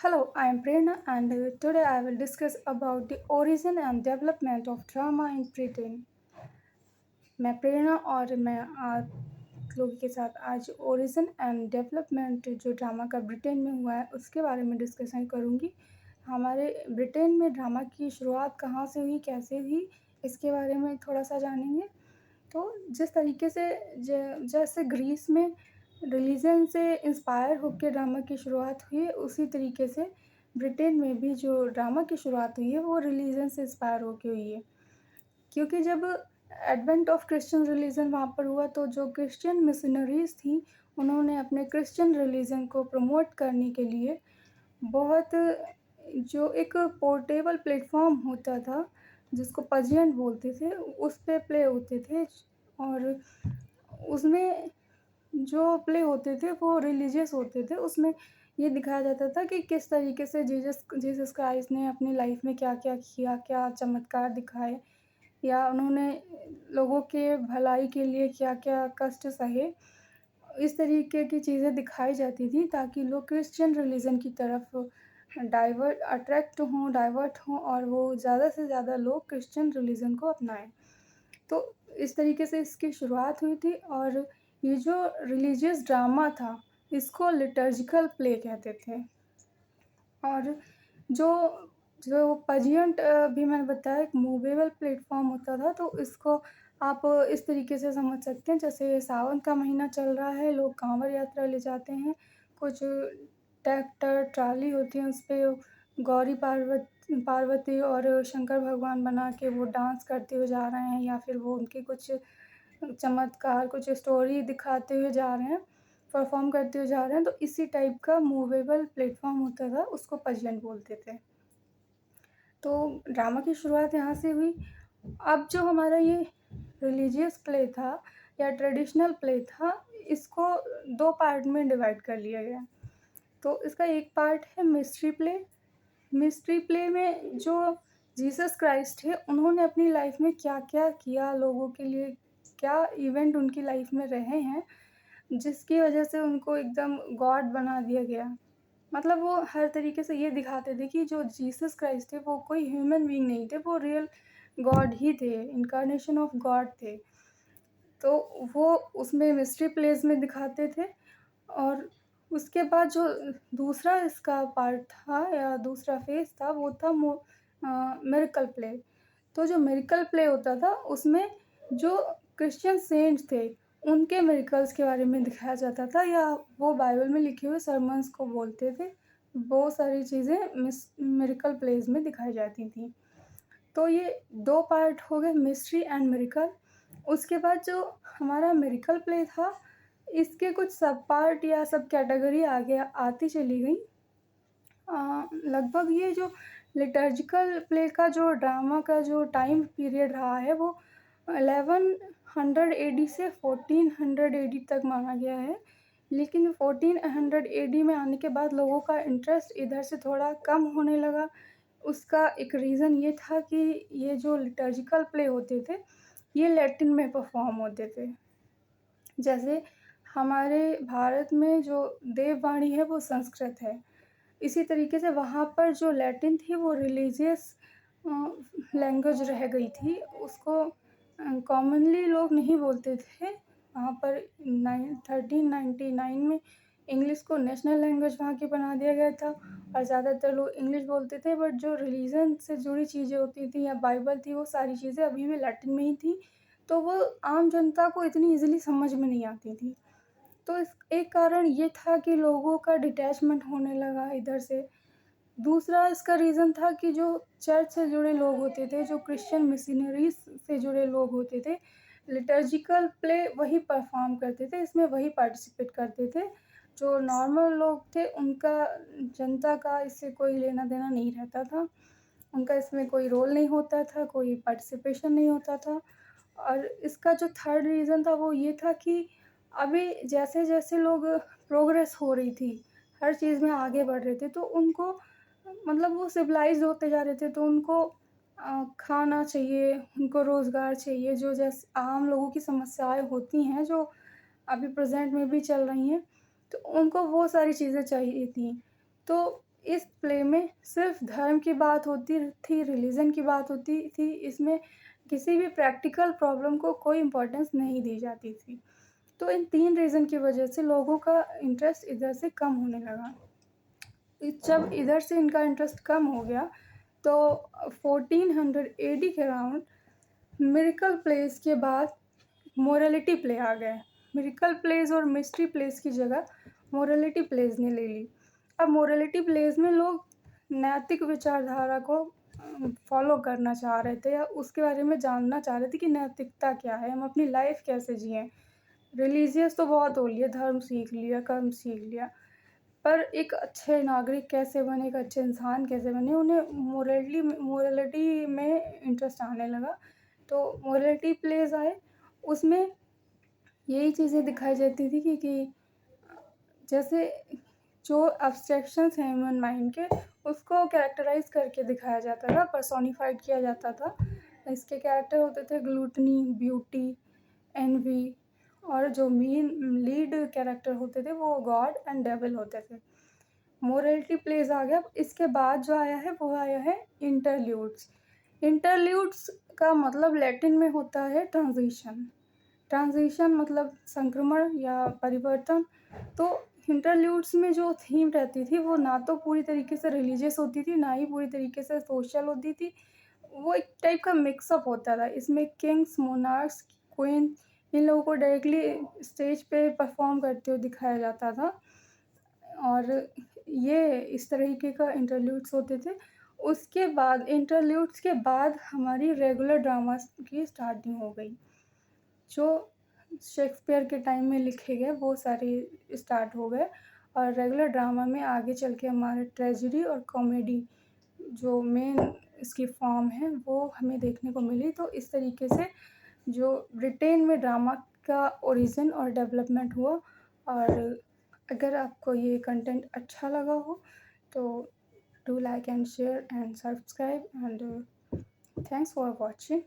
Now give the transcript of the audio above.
Hello, I am Prerna and today I will discuss about the origin and development of drama in Britain. मैं प्रेरणा और मैं आप लोगों के साथ आज ओरिजिन एंड डेवलपमेंट जो ड्रामा का ब्रिटेन में हुआ है उसके बारे में डिस्कशन करूँगी। हमारे ब्रिटेन में ड्रामा की शुरुआत कहाँ से हुई, कैसे हुई, इसके बारे में थोड़ा-सा जानेंगे। तो जिस तरीके से जैसे ग्रीस में रिलीजन से इंस्पायर होकर ड्रामा की शुरुआत हुई, उसी तरीके से ब्रिटेन में भी जो ड्रामा की शुरुआत हुई है वो रिलीजन से इंस्पायर होके हुई है। क्योंकि जब एडवेंट ऑफ क्रिश्चियन रिलीजन वहाँ पर हुआ तो जो क्रिश्चियन मिशनरीज़ थी, उन्होंने अपने क्रिश्चियन रिलीजन को प्रमोट करने के लिए बहुत जो एक पोर्टेबल प्लेटफ़ॉर्म होता था, जिसको पजियंट बोलते थे, उस पे प्ले होते थे और उसमें जो प्ले होते थे वो रिलीजियस होते थे। उसमें ये दिखाया जाता था कि किस तरीके से जीसस क्राइस्ट ने अपनी लाइफ़ में क्या-क्या किया, क्या चमत्कार दिखाए या उन्होंने लोगों के भलाई के लिए क्या-क्या कष्ट सहे। इस तरीके की चीज़ें दिखाई जाती थी ताकि लोग क्रिश्चियन रिलीजन की तरफ डाइवर्ट हों और वो ज़्यादा से ज़्यादा लोग क्रिश्चियन रिलीजन को अपनाएँ। तो इस तरीके से इसकी शुरुआत हुई थी और ये जो रिलीजियस ड्रामा था, इसको लिटर्जिकल प्ले कहते थे। और जो जो पजियंट भी मैंने बताया एक मूवेबल प्लेटफ़ॉर्म होता था, तो इसको आप इस तरीके से समझ सकते हैं, जैसे सावन का महीना चल रहा है, लोग काँवड़ यात्रा ले जाते हैं, कुछ ट्रैक्टर, ट्रॉली होती है, उसपे पार्वती और शंकर भगवान बना के वो डांस करते हुए जा रहे हैं या फिर वो उनके कुछ चमत्कार, कुछ स्टोरी दिखाते हुए जा रहे हैं, परफ़ॉर्म करते हुए जा रहे हैं, तो इसी टाइप का मूवेबल प्लेटफ़ॉर्म होता था, उसको पजलन बोलते थे। तो ड्रामा की शुरुआत यहाँ से हुई। अब जो हमारा ये रिलीजियस प्ले था या ट्रेडिशनल प्ले था, इसको 2 पार्ट में डिवाइड कर लिया गया। तो इसका एक पार्ट है मिस्ट्री प्ले। मिस्ट्री प्ले में जो जीसस क्राइस्ट थे, उन्होंने अपनी लाइफ़ में क्या-क्या किया, लोगों के लिए क्या इवेंट उनकी लाइफ़ में रहे हैं, जिसकी वजह से उनको एकदम गॉड बना दिया गया। मतलब वो हर तरीके से ये दिखाते थे कि जो जीसस क्राइस्ट थे, वो कोई ह्यूमन बीइंग नहीं थे, वो रियल गॉड ही थे, इन्कार्नेशन ऑफ गॉड थे। तो वो उसमें मिस्ट्री प्लेज़ में दिखाते थे और उसके बाद जो दूसरा इसका पार्ट था या दूसरा फ़ेज़ था वो था मिरेकल प्ले। तो जो मिरेकल प्ले होता था उसमें जो क्रिश्चियन सेंट्स थे, उनके मिरेकल्स के बारे में दिखाया जाता था या वो बाइबल में लिखे हुए सरमन्स को बोलते थे। वो सारी चीज़ें मिरेकल प्लेज़ में दिखाई जाती थीं। तो ये 2 पार्ट हो गए मिस्ट्री एंड मिरेकल। उसके बाद जो हमारा मिरेकल प्ले था, इसके कुछ सब पार्ट या सब कैटेगरी आगे आती चली गई। लगभग ये जो लिटर्जिकल प्ले का जो ड्रामा का जो टाइम पीरियड रहा है वो 1100 एडी से 1400 एडी तक माना गया है। लेकिन 1400 एडी में आने के बाद लोगों का इंटरेस्ट इधर से थोड़ा कम होने लगा। उसका एक रीज़न ये था कि ये जो लिटर्जिकल प्ले होते थे, ये लैटिन में परफ़ॉर्म होते थे। जैसे हमारे भारत में जो देववाणी है वो संस्कृत है। इसी तरीके से वहाँ पर जो लैटिन थी वो रिलीजियस लैंग्वेज रह गई थी। उसको कॉमनली लोग नहीं बोलते थे। वहाँ पर 1399 में इंग्लिश को नेशनल लैंग्वेज वहाँ की बना दिया गया था और ज़्यादातर लोग इंग्लिश बोलते थे, बट जो रिलीजन से जुड़ी चीज़ें होती थी या बाइबल थी, वो सारी चीज़ें अभी भी लैटिन में ही थी। तो वो आम जनता को इतनी ईज़िली समझ में नहीं आती थी। तो इस एक कारण ये था कि लोगों का डिटैचमेंट होने लगा इधर से। दूसरा इसका रीज़न था कि जो चर्च से जुड़े लोग होते थे, जो क्रिश्चियन मिशनरीज़ से जुड़े लोग होते थे, लिटर्जिकल प्ले वही परफ़ॉर्म करते थे, इसमें वही पार्टिसिपेट करते थे। जो नॉर्मल लोग थे, उनका जनता का इससे कोई लेना-देना नहीं रहता था। उनका इसमें कोई रोल नहीं होता था, कोई पार्टिसिपेशन नहीं होता था। और इसका जो थर्ड रीज़न था वो ये था कि अभी जैसे-जैसे लोग प्रोग्रेस हो रही थी, हर चीज़ में आगे बढ़ रहे थे, तो उनको मतलब वो सिविलाइज़्ड होते जा रहे थे, तो उनको खाना चाहिए, उनको रोज़गार चाहिए, जो आम लोगों की समस्याएँ होती हैं, जो अभी प्रेज़ेंट में भी चल रही हैं, तो उनको वो सारी चीज़ें चाहिए थीं। तो इस प्ले में सिर्फ धर्म की बात होती थी, रिलीजन की बात होती थी, इसमें किसी भी प्रैक्टिकल प्रॉब्लम को कोई इम्पोर्टेंस नहीं दी जाती थी। तो इन 3 रीज़न की वजह से लोगों का इंटरेस्ट इधर से कम होने लगा। जब इधर से इनका इंटरेस्ट कम हो गया तो 1400 एडी के अराउंड मिरेकल प्लेस के बाद मोरालिटी प्ले आ गए। मिरेकल प्लेस और मिस्ट्री प्लेस की जगह मोरालिटी प्लेस ने ले ली। अब मोरालिटी प्लेस में लोग नैतिक विचारधारा को फॉलो करना चाह रहे थे या उसके बारे में जानना चाह रहे थे कि नैतिकता क्या है, हम अपनी लाइफ कैसे जिएँ। रिलीजियस तो बहुत हो लिए, धर्म सीख लिया, कर्म सीख लिया, पर एक अच्छे नागरिक कैसे बने, एक अच्छे इंसान कैसे बने, उन्हें मोरालिटी में इंटरेस्ट आने लगा। तो मोरालिटी प्लेस आए, उसमें यही चीज़ें दिखाई जाती थी कि जैसे जो एब्स्ट्रैक्शंस हैं ह्यूमन माइंड के, उसको कैरेक्टराइज़ करके दिखाया जाता था, पर्सोनिफ़ाइड किया जाता था। इसके कैरेक्टर होते थे ग्लूटनी, ब्यूटी, एनवी, और जो मेन लीड कैरेक्टर होते थे वो गॉड एंड डेविल होते थे। मोरालिटी प्लेस आ गया। इसके बाद जो आया है वो आया है इंटरल्यूड्स। इंटरल्यूड्स का मतलब लैटिन में होता है ट्रांजिशन। ट्रांजिशन मतलब संक्रमण या परिवर्तन। तो इंटरल्यूड्स में जो थीम रहती थी वो ना तो पूरी तरीके से रिलीजियस होती थी, ना ही पूरी तरीके से सोशल होती थी। वो एक टाइप का मिक्सअप होता था। इसमें किंग्स, मोनार्क्स, क्वीन, इन लोगों को डायरेक्टली स्टेज पे परफॉर्म करते हुए दिखाया जाता था, और ये इस तरीके का इंटरल्यूड्स होते थे। उसके बाद इंटरल्यूड्स के बाद हमारी रेगुलर ड्रामास की स्टार्टिंग हो गई। जो शेक्सपियर के टाइम में लिखे गए वो सारे स्टार्ट हो गए, और रेगुलर ड्रामा में आगे चल के हमारे ट्रेजेडी और कॉमेडी जो मेन इसकी फॉर्म है वो हमें देखने को मिली। तो इस तरीके से जो ब्रिटेन में ड्रामा का ओरिजिन और डेवलपमेंट हुआ। और अगर आपको ये कंटेंट अच्छा लगा हो तो do like and share and subscribe, and thanks for watching.